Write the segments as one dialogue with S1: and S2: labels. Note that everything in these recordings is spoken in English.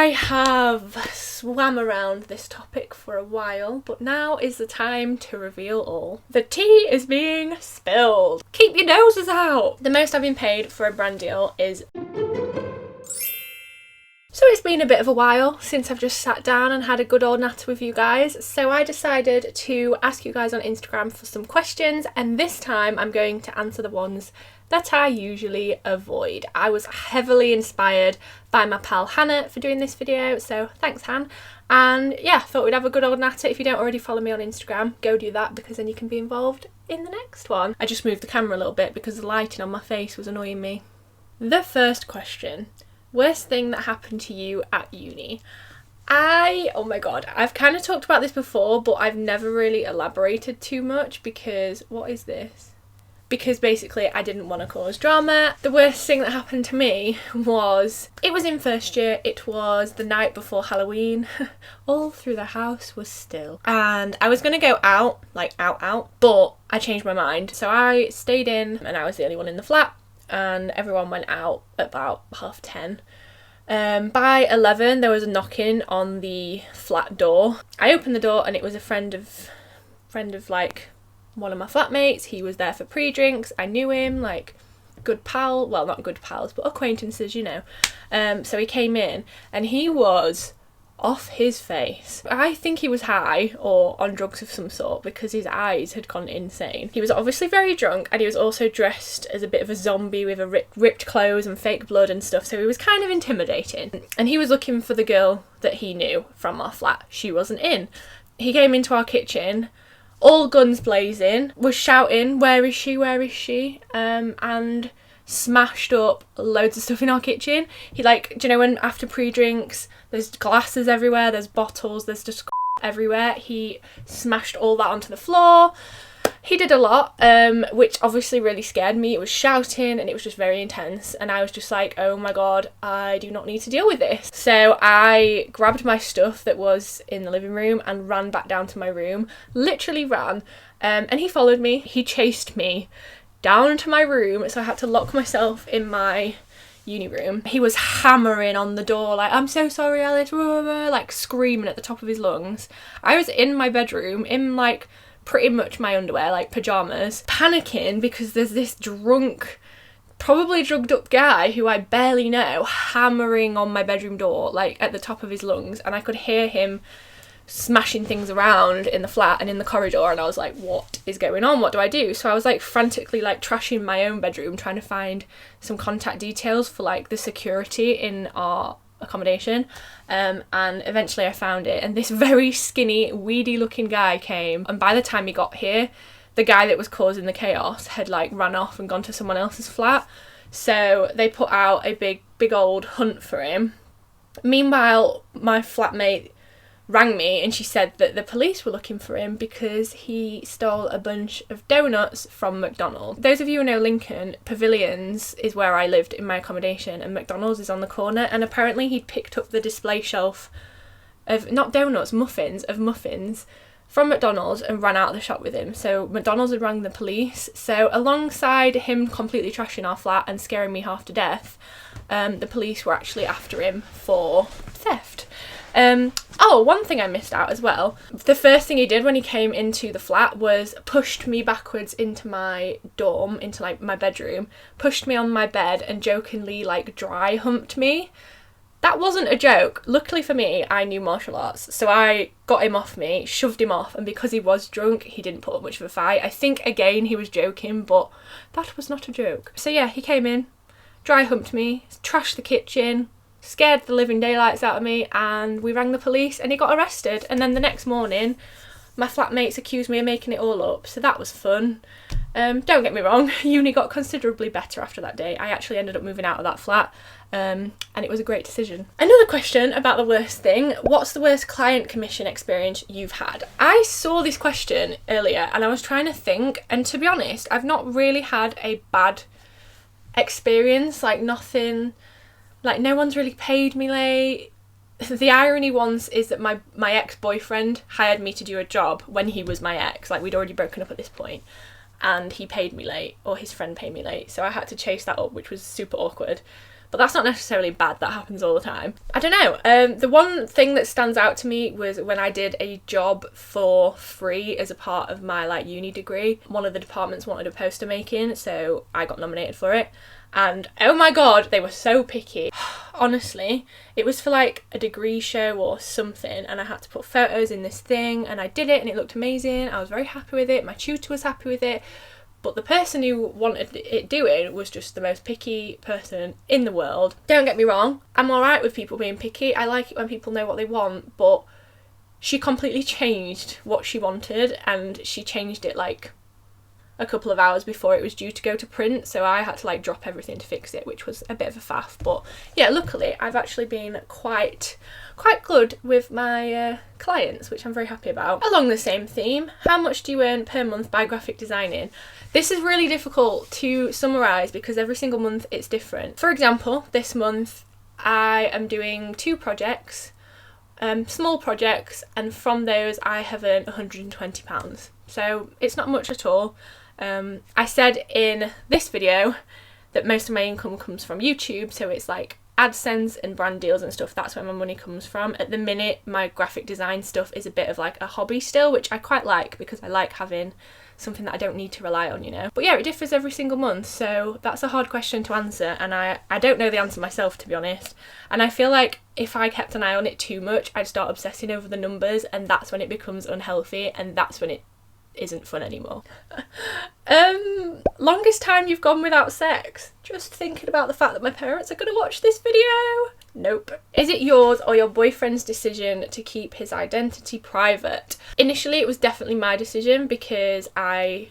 S1: I have swam around this topic for a while, but now is the time to reveal all. The tea is being spilled. Keep your noses out. The most I've been paid for a brand deal is... So it's been a bit of a while since I've just sat down and had a good old natter with you guys, so I decided to ask you guys on Instagram for some questions, and this time I'm going to answer the ones that I usually avoid. I was heavily inspired by my pal Hannah for doing this video, so thanks Han. And yeah, thought we'd have a good old natter. If you don't already follow me on Instagram, go do that, because then you can be involved in the next one. I just moved the camera a little bit because the lighting on my face was annoying me. The first question: worst thing that happened to you at uni? Oh my god, I've kind of talked about this before, but I've never really elaborated too much because, what is this? Because basically I didn't want to cause drama. The worst thing that happened to me was, it was in first year, it was the night before Halloween. All through the house was still. And I was going to go out, like out, but I changed my mind. So I stayed in and I was the only one in the flat, and everyone went out at about 10:30. By 11 there was a knocking on the flat door. I opened the door and it was a friend of like one of my flatmates. He was there for pre-drinks. I knew him, like good pal, well not good pals but acquaintances, you know. So he came in and he was off his face. I think he was high or on drugs of some sort because his eyes had gone insane. He was obviously very drunk, and he was also dressed as a bit of a zombie with a ripped clothes and fake blood and stuff, so he was kind of intimidating. And he was looking for the girl that he knew from our flat. She wasn't in. He came into our kitchen, all guns blazing, was shouting, where is she, where is she? And smashed up loads of stuff in our kitchen. He, like, do you know when after pre-drinks there's glasses everywhere, there's bottles, there's just everywhere? He smashed all that onto the floor. He did a lot, which obviously really scared me. It was shouting and it was just very intense, and I was just like, oh my god, I do not need to deal with this. So I grabbed my stuff that was in the living room and ran back down to my room, literally ran, and he followed me. He chased me down to my room, so I had to lock myself in my uni room. He was hammering on the door like, I'm so sorry Alice, like screaming at the top of his lungs. I was in my bedroom in like pretty much my underwear, like pyjamas, panicking because there's this drunk, probably drugged up guy who I barely know hammering on my bedroom door like at the top of his lungs, and I could hear him smashing things around in the flat and in the corridor, and I was like, what is going on, what do I do? So I was like frantically like trashing my own bedroom, trying to find some contact details for like the security in our accommodation, and eventually I found it, and this very skinny weedy looking guy came, and by the time he got here the guy that was causing the chaos had like ran off and gone to someone else's flat, so they put out a big old hunt for him. Meanwhile, my flatmate rang me and she said that the police were looking for him because he stole a bunch of donuts from McDonald's. Those of you who know Lincoln, Pavilions is where I lived in my accommodation, and McDonald's is on the corner, and apparently he'd picked up the display shelf of, not donuts, muffins from McDonald's and ran out of the shop with him. So McDonald's had rang the police. So alongside him completely trashing our flat and scaring me half to death, the police were actually after him for theft. Oh, one thing I missed out as well. The first thing he did when he came into the flat was pushed me backwards into my dorm, into like my bedroom, pushed me on my bed and jokingly like dry humped me. That wasn't a joke. Luckily for me, I knew martial arts, so I got him off me, shoved him off, and because he was drunk, he didn't put up much of a fight. I think again he was joking, but that was not a joke. So yeah, he came in, dry humped me, trashed the kitchen, scared the living daylights out of me, and we rang the police and he got arrested. And then the next morning my flatmates accused me of making it all up, so that was fun. Don't get me wrong, uni got considerably better after that day. I actually ended up moving out of that flat, and it was a great decision. Another question about the worst thing: what's the worst client commission experience you've had? I saw this question earlier and I was trying to think, and to be honest, I've not really had a bad experience, like nothing, like no one's really paid me late. The irony once is that my ex-boyfriend hired me to do a job when he was my ex, like we'd already broken up at this point, and he paid me late, or his friend paid me late, so I had to chase that up, which was super awkward. But that's not necessarily bad, that happens all the time. I don't know, the one thing that stands out to me was when I did a job for free as a part of my like uni degree. One of the departments wanted a poster making, so I got nominated for it. And oh my god, they were so picky. Honestly, it was for like a degree show or something, and I had to put photos in this thing, and I did it and it looked amazing. I was very happy with it, my tutor was happy with it. But the person who wanted it doing was just the most picky person in the world. Don't get me wrong, I'm alright with people being picky. I like it when people know what they want, but she completely changed what she wanted, and she changed it like a couple of hours before it was due to go to print, so I had to like drop everything to fix it, which was a bit of a faff. But yeah, luckily I've actually been quite good with my clients, which I'm very happy about. Along the same theme, how much do you earn per month by graphic designing? This is really difficult to summarise because every single month it's different. For example, this month I am doing 2 projects, small projects, and from those I have earned £120. So it's not much at all. I said in this video that most of my income comes from YouTube, so it's like AdSense and brand deals and stuff. That's where my money comes from. At the minute, my graphic design stuff is a bit of like a hobby still, which I quite like because I like having something that I don't need to rely on, you know. But yeah, it differs every single month, so that's a hard question to answer, and I don't know the answer myself, to be honest. And I feel like if I kept an eye on it too much, I'd start obsessing over the numbers, and that's when it becomes unhealthy, and that's when it isn't fun anymore. Longest time you've gone without sex? Just thinking about the fact that my parents are going to watch this video. Nope. Is it yours or your boyfriend's decision to keep his identity private? Initially it was definitely my decision because I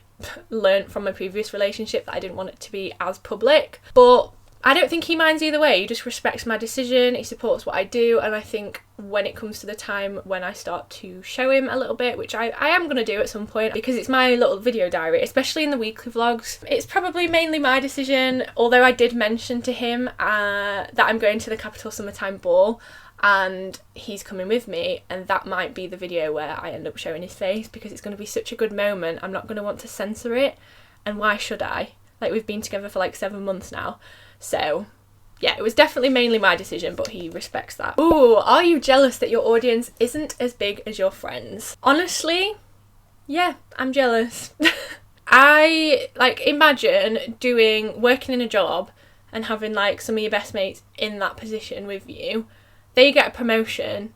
S1: learned from my previous relationship that I didn't want it to be as public, but I don't think he minds either way. He just respects my decision, he supports what I do, and I think when it comes to the time when I start to show him a little bit, which I am going to do at some point because it's my little video diary, especially in the weekly vlogs, it's probably mainly my decision, although I did mention to him that I'm going to the Capital Summertime Ball and he's coming with me, and that might be the video where I end up showing his face because it's going to be such a good moment. I'm not going to want to censor it, and why should I? Like, we've been together for like 7 months now. So yeah, it was definitely mainly my decision, but he respects that. Ooh, are you jealous that your audience isn't as big as your friends? Honestly, yeah, I'm jealous. I like imagine working in a job and having like some of your best mates in that position with you. They get a promotion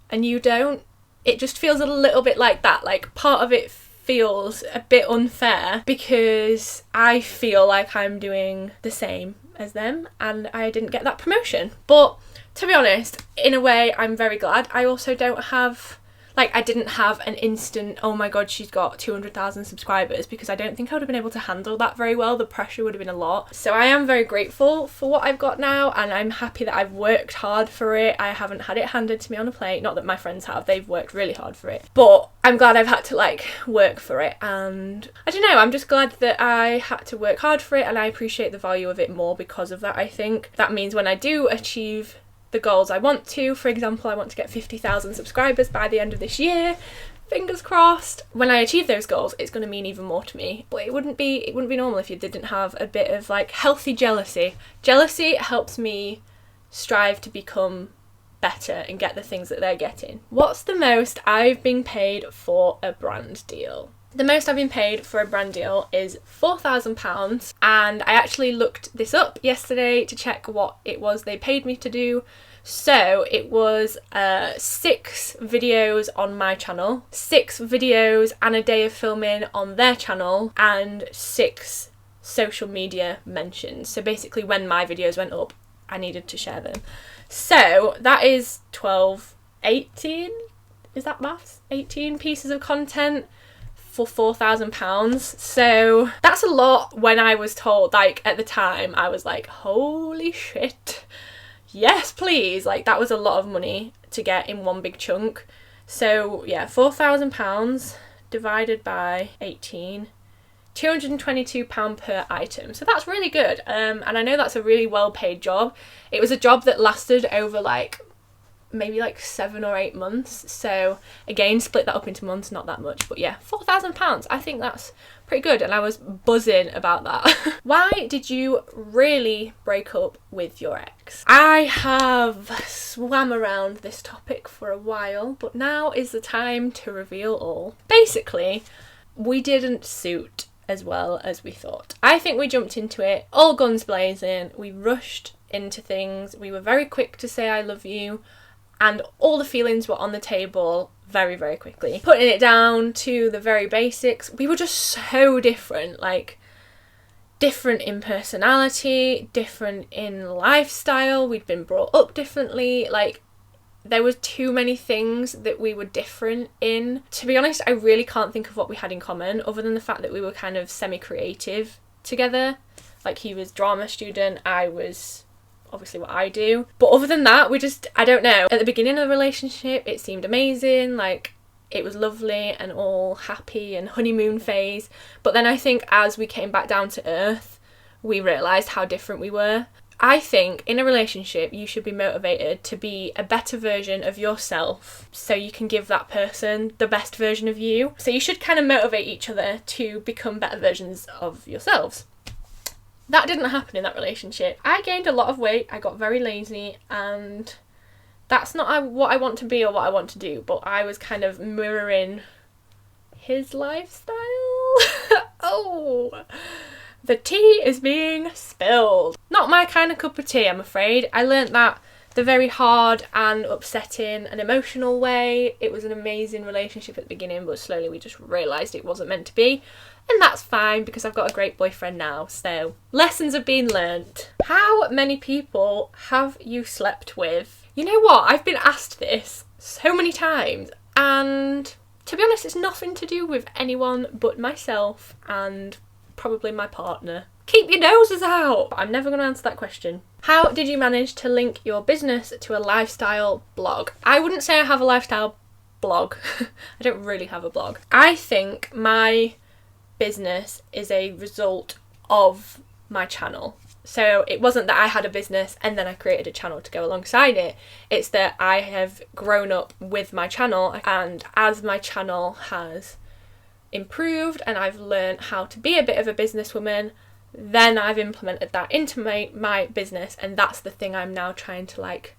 S1: and you don't. It just feels a little bit like that. Like, part of it feels a bit unfair because I feel like I'm doing the same as them and I didn't get that promotion. But to be honest, in a way I'm very glad. I also don't have, like, I didn't have an instant, oh my god, she's got 200,000 subscribers, because I don't think I would have been able to handle that very well. The pressure would have been a lot. So I am very grateful for what I've got now, and I'm happy that I've worked hard for it. I haven't had it handed to me on a plate. Not that my friends have, they've worked really hard for it. But I'm glad I've had to like work for it, and I don't know, I'm just glad that I had to work hard for it, and I appreciate the value of it more because of that. I think that means when I do achieve the goals I want to, for example, I want to get 50,000 subscribers by the end of this year, fingers crossed. When I achieve those goals, it's going to mean even more to me. But it wouldn't be normal if you didn't have a bit of like healthy jealousy. Jealousy helps me strive to become better and get the things that they're getting. What's the most I've been paid for a brand deal? The most I've been paid for a brand deal is £4,000, and I actually looked this up yesterday to check what it was they paid me to do. So it was 6 videos on my channel, 6 videos and a day of filming on their channel, and 6 social media mentions. So basically when my videos went up, I needed to share them. So that is 18, is that maths? 18 pieces of content for £4,000. So that's a lot. When I was told, like, at the time, I was like, holy shit, yes please. Like, that was a lot of money to get in one big chunk. So yeah, £4,000 divided by 18, £222 per item. So that's really good, and I know that's a really well paid job. It was a job that lasted over like maybe like 7 or 8 months. So again, split that up into months, not that much, but yeah, £4,000. I think that's pretty good, and I was buzzing about that. Why did you really break up with your ex? I have swam around this topic for a while, but now is the time to reveal all. Basically, we didn't suit as well as we thought. I think we jumped into it all guns blazing. We rushed into things. We were very quick to say I love you, and all the feelings were on the table very, very quickly. Putting it down to the very basics, we were just so different, like different in personality, different in lifestyle, we'd been brought up differently, like there was too many things that we were different in. To be honest, I really can't think of what we had in common other than the fact that we were kind of semi-creative together. Like he was drama student, I was obviously what I do. But other than that, I don't know. At the beginning of the relationship, it seemed amazing, like it was lovely and all happy and honeymoon phase. But then I think as we came back down to earth, we realised how different we were. I think in a relationship, you should be motivated to be a better version of yourself so you can give that person the best version of you. So you should kind of motivate each other to become better versions of yourselves. That didn't happen in that relationship. I gained a lot of weight, I got very lazy, and that's not what I want to be or what I want to do, but I was kind of mirroring his lifestyle. Oh, the tea is being spilled. Not my kind of cup of tea, I'm afraid. I learnt that the very hard and upsetting and emotional way. It was an amazing relationship at the beginning, but slowly we just realised it wasn't meant to be. And that's fine because I've got a great boyfriend now, so lessons have been learnt. How many people have you slept with? You know what? I've been asked this so many times, and to be honest, it's nothing to do with anyone but myself and probably my partner. Keep your noses out! I'm never going to answer that question. How did you manage to link your business to a lifestyle blog? I wouldn't say I have a lifestyle blog. I don't really have a blog. I think my business is a result of my channel. So it wasn't that I had a business and then I created a channel to go alongside it. It's that I have grown up with my channel, and as my channel has improved and I've learned how to be a bit of a businesswoman, then I've implemented that into my business, and that's the thing I'm now trying to like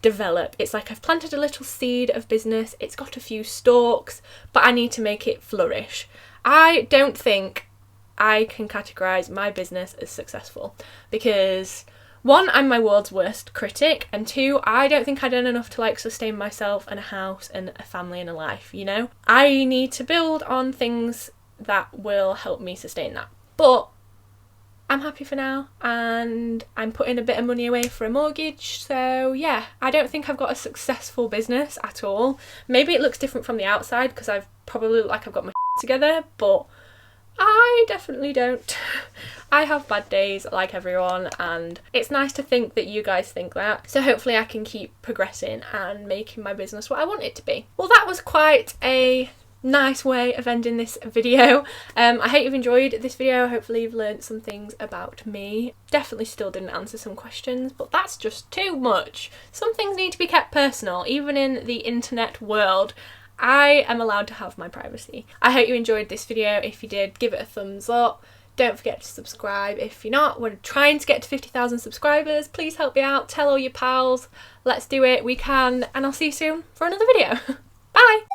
S1: develop. It's like I've planted a little seed of business, it's got a few stalks, but I need to make it flourish. I don't think I can categorise my business as successful because 1, I'm my world's worst critic, and 2, I don't think I've done enough to like sustain myself and a house and a family and a life, you know? I need to build on things that will help me sustain that. But I'm happy for now, and I'm putting a bit of money away for a mortgage, so yeah, I don't think I've got a successful business at all. Maybe it looks different from the outside because I've probably look like I've got my together, but I definitely don't. I have bad days like everyone, and it's nice to think that you guys think that. So hopefully I can keep progressing and making my business what I want it to be. Well, that was quite a nice way of ending this video. I hope you've enjoyed this video. Hopefully you've learned some things about me. Definitely still didn't answer some questions, but that's just too much. Some things need to be kept personal, even in the internet world. I am allowed to have my privacy. I hope you enjoyed this video. If you did, give it a thumbs up. Don't forget to subscribe if you're not. We're trying to get to 50,000 subscribers. Please help me out. Tell all your pals. Let's do it. We can. And I'll see you soon for another video. Bye!